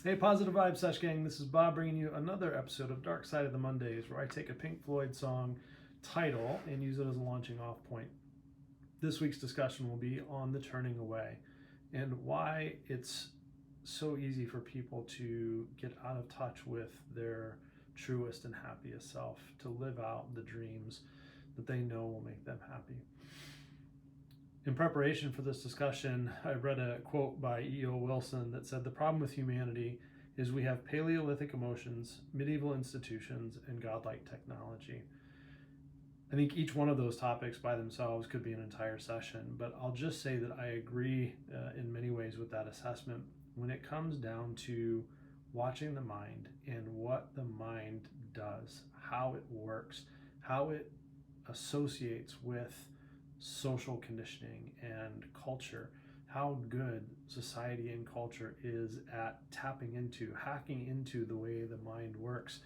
Hey, Positive Vibes Sesh Gang, this is Bob bringing you another episode of Dark Side of the Mondays, where I take a Pink Floyd song title and use it as a launching off point. This week's discussion will be on the turning away and why it's so easy for people to get out of touch with their truest and happiest self, to live out the dreams that they know will make them happy. In preparation for this discussion, I read a quote by E.O. Wilson that said, "The problem with humanity is we have Paleolithic emotions, medieval institutions, and godlike technology." I think each one of those topics by themselves could be an entire session, but I'll just say that I agree in many ways with that assessment when it comes down to watching the mind and what the mind does, how it works, how it associates with social conditioning and culture, how good society and culture is at tapping into, hacking into the way the mind works,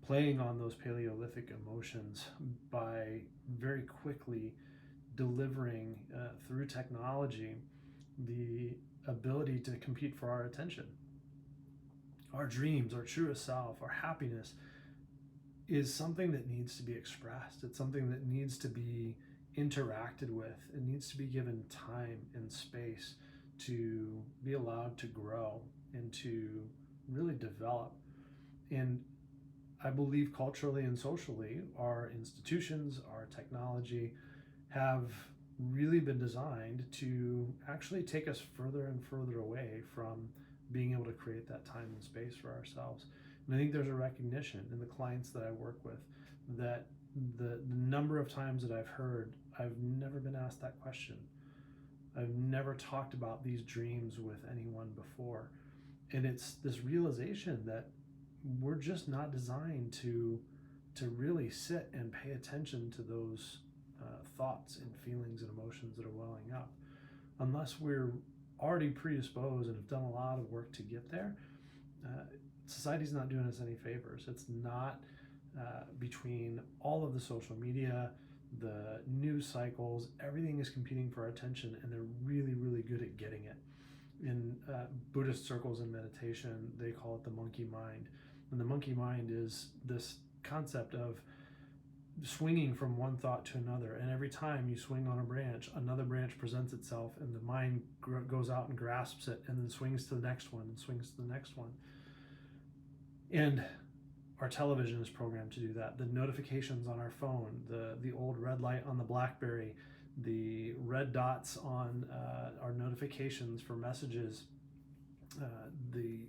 playing on those Paleolithic emotions by very quickly delivering through technology the ability to compete for our attention. Our dreams, our truest self, our happiness is something that needs to be expressed. It's something that needs to be interacted with. It needs to be given time and space to be allowed to grow and to really develop. And I believe culturally and socially, our institutions, our technology have really been designed to actually take us further and further away from being able to create that time and space for ourselves. And I think there's a recognition in the clients that I work with that the number of times that I've heard, I've never been asked that question. I've never talked about these dreams with anyone before. And it's this realization that we're just not designed to really sit and pay attention to those thoughts and feelings and emotions that are welling up unless we're already predisposed and have done a lot of work to get there. uh, Society's not doing us any favors. It's not between all of the social media, the news cycles, everything is competing for our attention, and they're really, really good at getting it. In Buddhist circles and meditation, they call it the monkey mind. And the monkey mind is this concept of swinging from one thought to another. And every time you swing on a branch, another branch presents itself, and the mind goes out and grasps it, and then swings to the next one and swings to the next one. And our television is programmed to do that. The notifications on our phone, the old red light on the BlackBerry, the red dots on our notifications for messages, the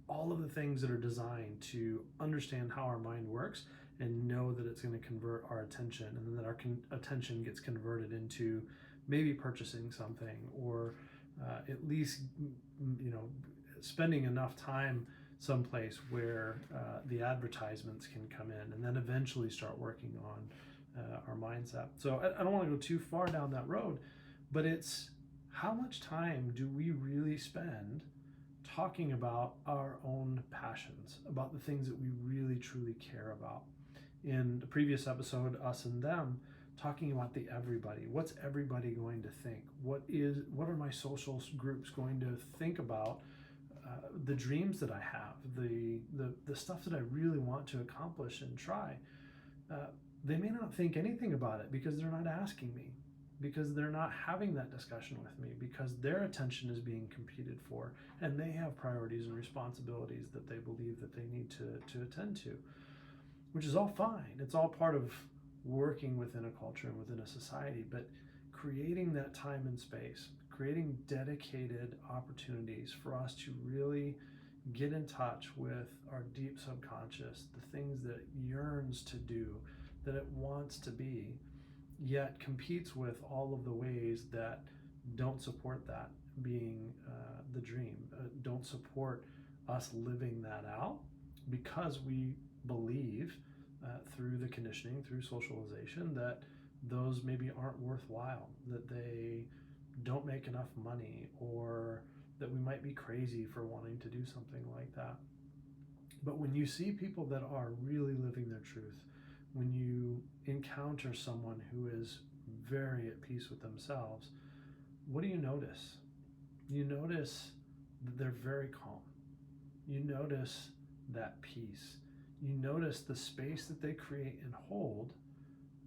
all of the things that are designed to understand how our mind works and know that it's going to convert our attention, and then that our attention gets converted into maybe purchasing something, or at least spending enough time someplace where the advertisements can come in, and then eventually start working on our mindset. So I don't want to go too far down that road, but it's how much time do we really spend talking about our own passions, about the things that we really truly care about. In the previous episode, Us and Them, talking about the everybody. What's everybody going to think? What are my social groups going to think about the dreams that I have, the stuff that I really want to accomplish and try? They may not think anything about it because they're not asking me, because they're not having that discussion with me, because their attention is being competed for, and they have priorities and responsibilities that they believe that they need to attend to, which is all fine. It's all part of working within a culture and within a society, but creating that time and space, creating dedicated opportunities for us to really get in touch with our deep subconscious, the things that it yearns to do, that it wants to be, yet competes with all of the ways that don't support that being the dream, don't support us living that out, because we believe through the conditioning, through socialization, that those maybe aren't worthwhile, that they don't make enough money, or that we might be crazy for wanting to do something like that. But when you see people that are really living their truth, when you encounter someone who is very at peace with themselves, what do you notice? You notice that they're very calm. You notice that peace. You notice the space that they create and hold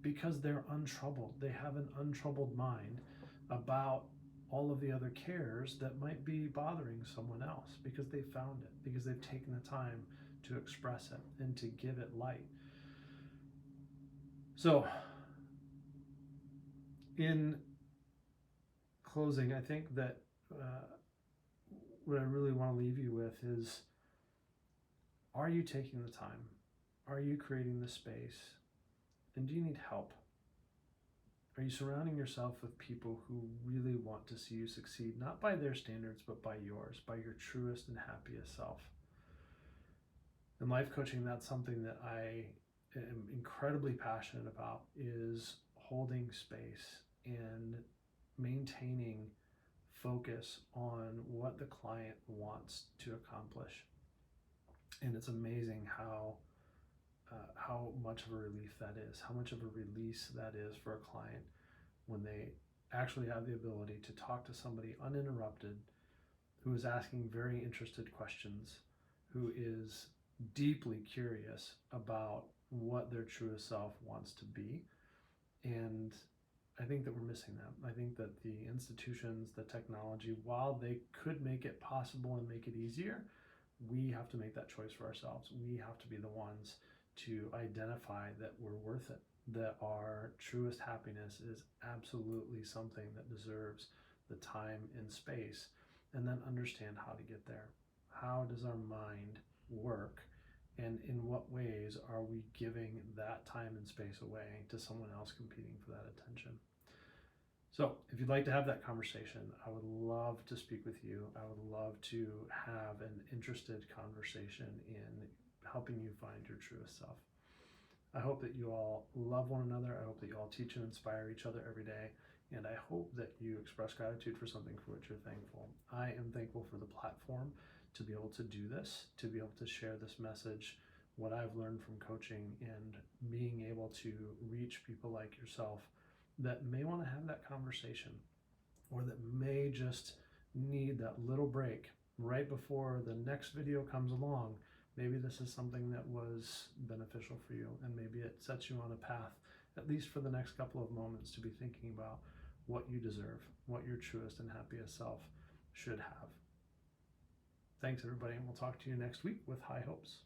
because they're untroubled. They have an untroubled mind about all of the other cares that might be bothering someone else because they found it, because they've taken the time to express it and to give it light. So, in closing, I think that what I really want to leave you with is, are you taking the time? Are you creating the space? And do you need help? Are you surrounding yourself with people who really want to see you succeed, not by their standards, but by yours, by your truest and happiest self? In life coaching, that's something that I am incredibly passionate about, is holding space and maintaining focus on what the client wants to accomplish. And it's amazing how much of a relief that is, how much of a release that is for a client when they actually have the ability to talk to somebody uninterrupted, who is asking very interested questions, who is deeply curious about what their truest self wants to be. And I think that we're missing that. I think that the institutions, the technology, while they could make it possible and make it easier, we have to make that choice for ourselves. We have to be the ones to identify that we're worth it, that our truest happiness is absolutely something that deserves the time and space, and then understand how to get there. How does our mind work, and in what ways are we giving that time and space away to someone else competing for that attention? So if you'd like to have that conversation, I would love to speak with you. I would love to have an interested conversation in helping you find your truest self. I hope that you all love one another. I hope that you all teach and inspire each other every day. And I hope that you express gratitude for something for which you're thankful. I am thankful for the platform to be able to do this, to be able to share this message, what I've learned from coaching, and being able to reach people like yourself that may want to have that conversation, or that may just need that little break right before the next video comes along. Maybe this is something that was beneficial for you, and maybe it sets you on a path, at least for the next couple of moments, to be thinking about what you deserve, what your truest and happiest self should have. Thanks, everybody, and we'll talk to you next week with high hopes.